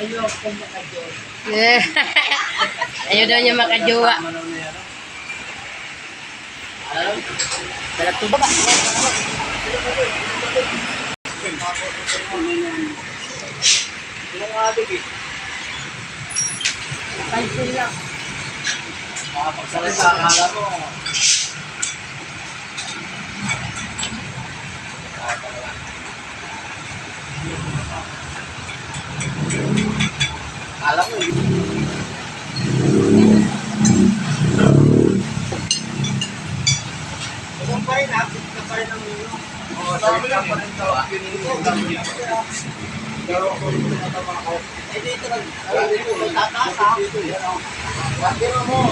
Ayaw kong makajowa. Ayaw daw niya makajowa. Dalat to ba? Pansin lang. Pagsalita, akala mo. Alam mo yun. Huwag pa rin, abit ka pa rin ang nino. Oo, sabi lang pa rin ito. Pero ako rin pinatama ko. Eh, dito lang. Dito, tataas ha. Pero mo,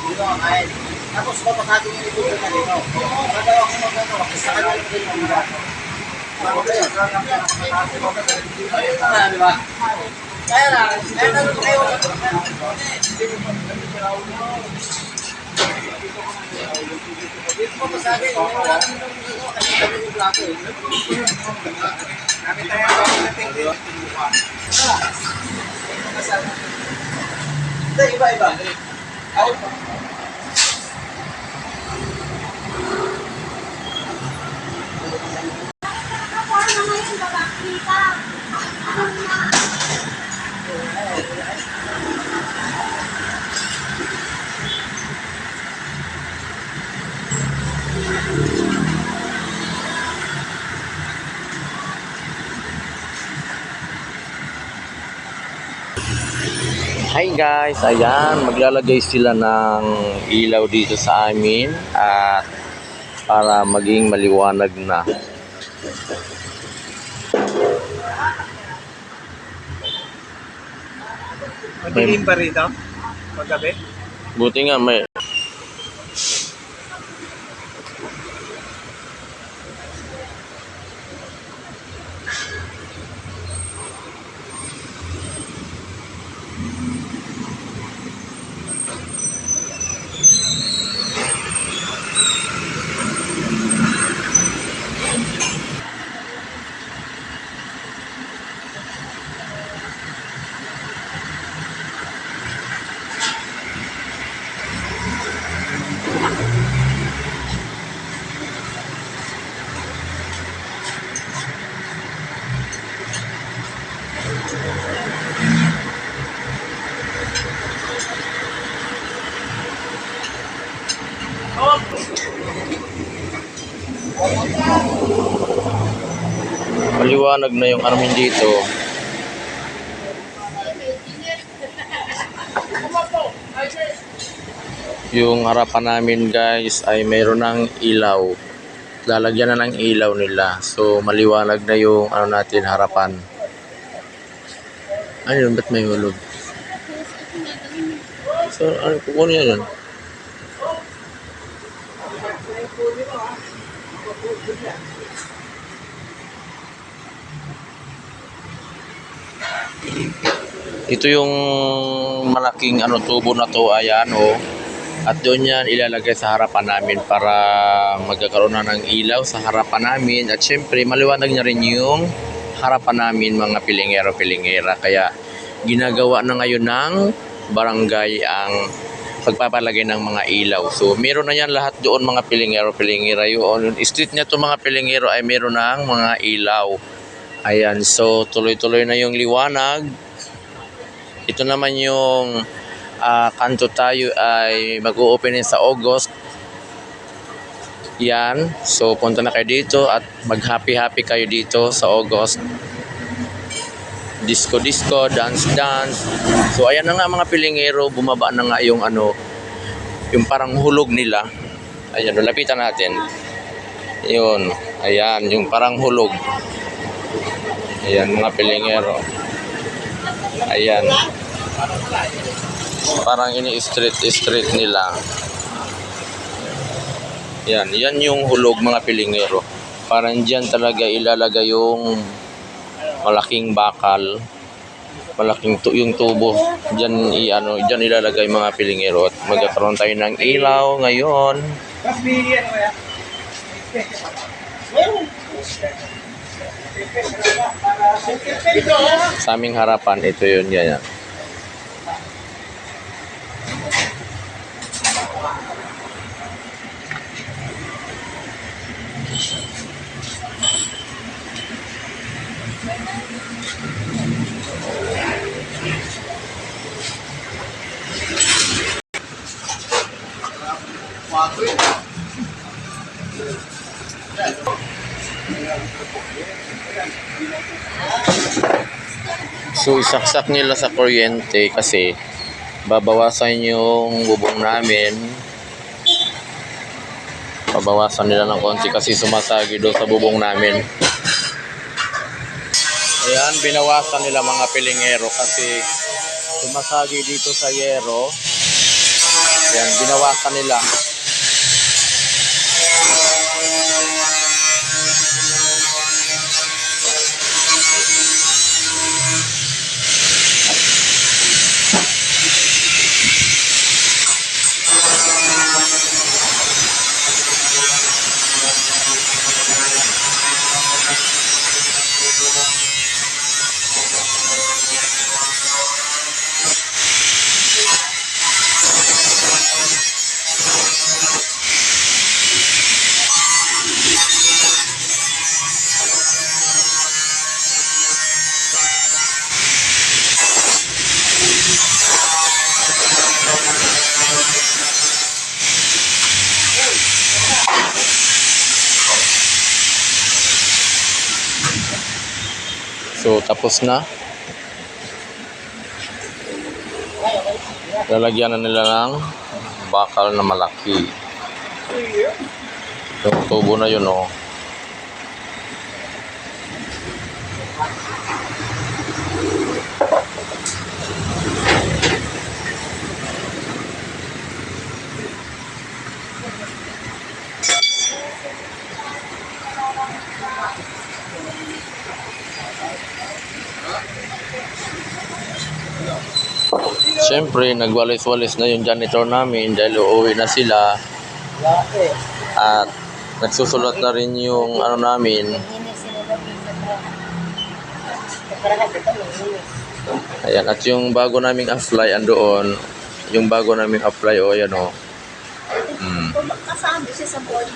dito ang kain. Tapos mapasado yung ito na dito. Kadaw ako magano, sa kanal ko rin ang mga. Diba? Kaya lang, kaya lang kayo. Dito mo pasabi, wala naman yung kasi kami yung plato eh. Kami tayo ang nating dito. Hindi, iba-iba. Out. Hi guys, ayan, maglalagay sila ng ilaw dito sa amin at para maging maliwanag na. Madilim pa rito? Paggabi? Buti nga may maliwanag na yung amin dito. Yung harapan namin guys ay mayroon ng ilaw. Lalagyan na ng ilaw nila. So maliwanag na yung ano natin harapan. Ano yun? Ba't may hulog? So ano kukunin yan? Ito yung malaking ano tubo na to, ayan oh. At doon yan ilalagay sa harapan namin para magkakaroon na ng ilaw sa harapan namin. At syempre maliwanag na rin yung harapan namin mga pilingero-pilingera. Kaya ginagawa na ngayon ng barangay ang pagpapalagay ng mga ilaw. So meron na yan lahat doon mga pilingero-pilingera. Yung street niya to mga pilingero ay meron ng mga ilaw. Ayan, so tuloy-tuloy na yung liwanag. Ito naman yung kanto tayo ay mag-o-opening sa August. Yan, so punta na kayo dito at mag-happy-happy kayo dito sa August. Disco-disco, dance-dance. So ayan na nga mga pilingero, bumaba na nga yung ano, yung parang hulog nila. Ayan, lapitan natin. Yun, ayan, yung parang hulog. Ayan mga pilingero. Ayan. Parang ini-street nila. Yan, yan yung hulog mga pilingero. Parang dyan talaga ilalagay yung malaking bakal. Malaking yung tubo. Dyan, dyan ilalagay mga pilingero. At magkakaroon tayo ng ilaw ngayon. Sa aming harapan, ito yun, ganyan. So, isaksak nila sa kuryente kasi babawasan yung bubong namin. Babawasan nila ng konti kasi sumasagi doon sa bubong namin. Ayan, binawasan nila mga pilingero kasi sumasagi dito sa yero. Ayan, binawasan nila. So, tapos na. Lalagyan na nila ng bakal na malaki. Yung tubo na yun, oh. Siyempre, nagwalis-walis na yung janitor namin dahil uuwi na sila. At nagsusulat na rin yung ano namin. Ayan, at yung bago naming apply andoon. Yung bago naming apply, o yan o. Kasama siya sa board.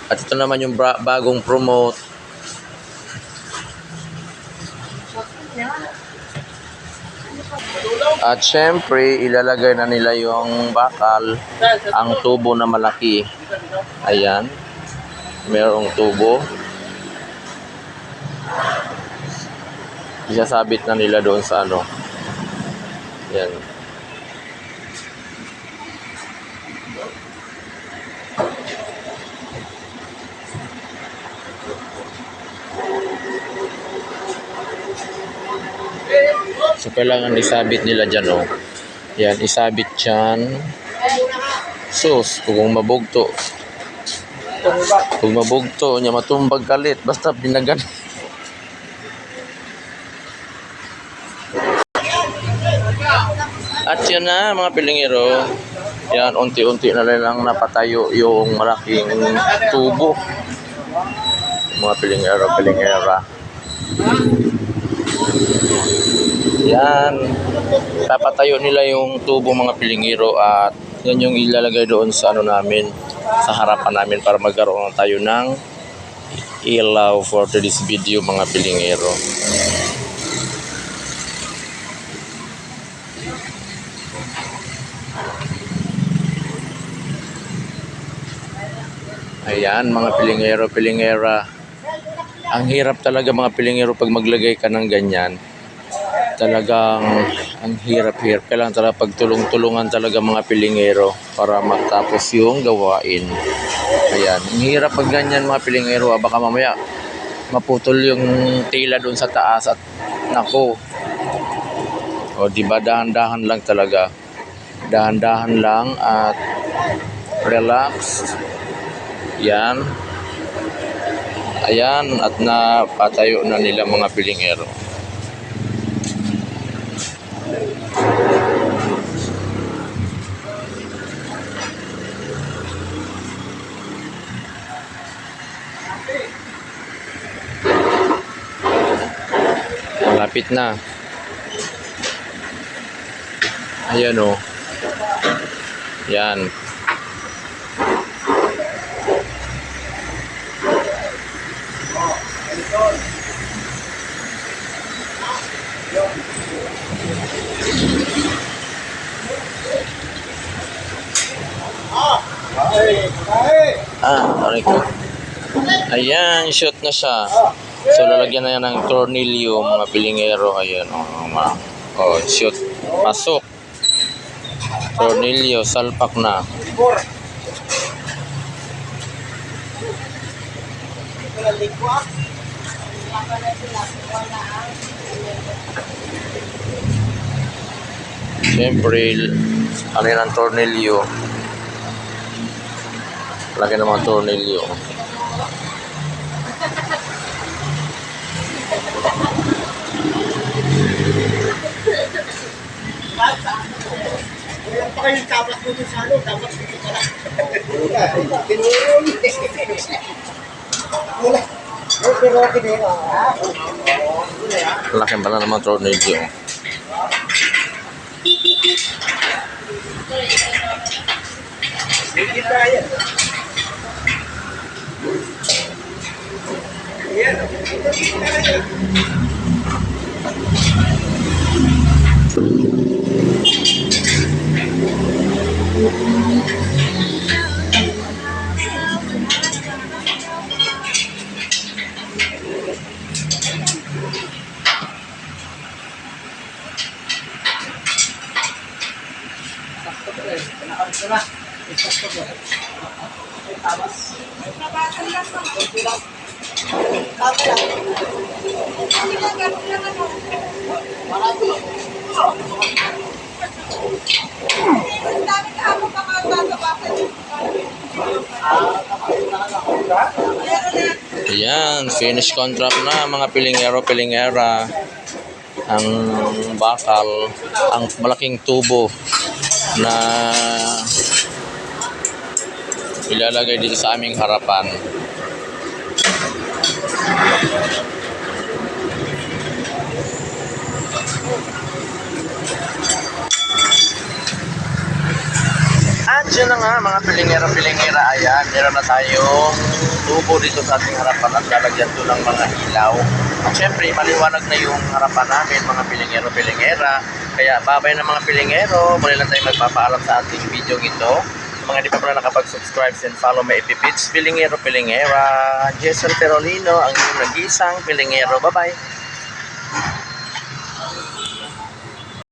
At ito naman yung bagong promote. At syempre, ilalagay na nila yung bakal, ang tubo na malaki. Ayan. Merong tubo. Isasabit na nila doon sa ano. Ayan. So, kailangan isabit nila dyan, oh. Yan, isabit dyan. Sus, kung mabugto. Kung mabugto, niya matumbag kalit. Basta binagan. At yan na, mga pilingero. Yan, unti-unti na lang napatayo yung malaking tubo. Mga pilingero, pilingera. Yan. Papatayo nila yung tubo, mga pilingero, at yan yung ilalagay doon sa ano namin, sa harapan namin para magkaroon tayo ng ilaw for today's video, mga pilingero. Ayan, mga pilingero, pilingera. Ang hirap talaga, mga pilingero, pag maglagay ka ng ganyan. Talagang ang hirap-hirap. Kailangan talaga pagtulong-tulungan talaga, mga pilingero, para matapos yung gawain. Ayan, ang hirap pag ganyan, mga pilingero. Baka mamaya maputol yung tila doon sa taas at nako. O diba, dahan-dahan lang talaga. Dahan-dahan lang at relax. Yan. Ayan, at napatayo na nila, mga pilingero. Malapit na. Ayan o. Yan. Aray ko. Ayan, shoot na siya. So, lalagyan na yan ng tornilyo, mga pilingero. Ayan, shoot. Pasok. Tornilyo, salpak na. Siyempre, ano yan ang tornilyo. Lagyan ng mga tornilyo. Kaya pa kayo tapas mo dun sa ano, tapas dito ka lang. Tinurong. Mula. Pero okay din ha. Laki pala ng mga tornilyo. Sige tayo. Ayan, finish contract na mga pilingero, pilingera. Ang bakal, ang malaking tubo na ilalagay dito sa aming harapan. At yun na nga mga pilingera-pilingera, ayan, meron na tayong tubo dito sa ating harapan at lalagyan to ng mga ilaw. At syempre, maliwanag na yung harapan namin mga pilingero-pilingera. Kaya babay ng mga pilingero, muli lang tayo magpapaalam sa ating video ito. Mga di pa pala nakapag-subscribe and follow my FB page, Pilingero Pilingera. Jason Perolino, ang inyong nag-isang pilingero. Bye-bye!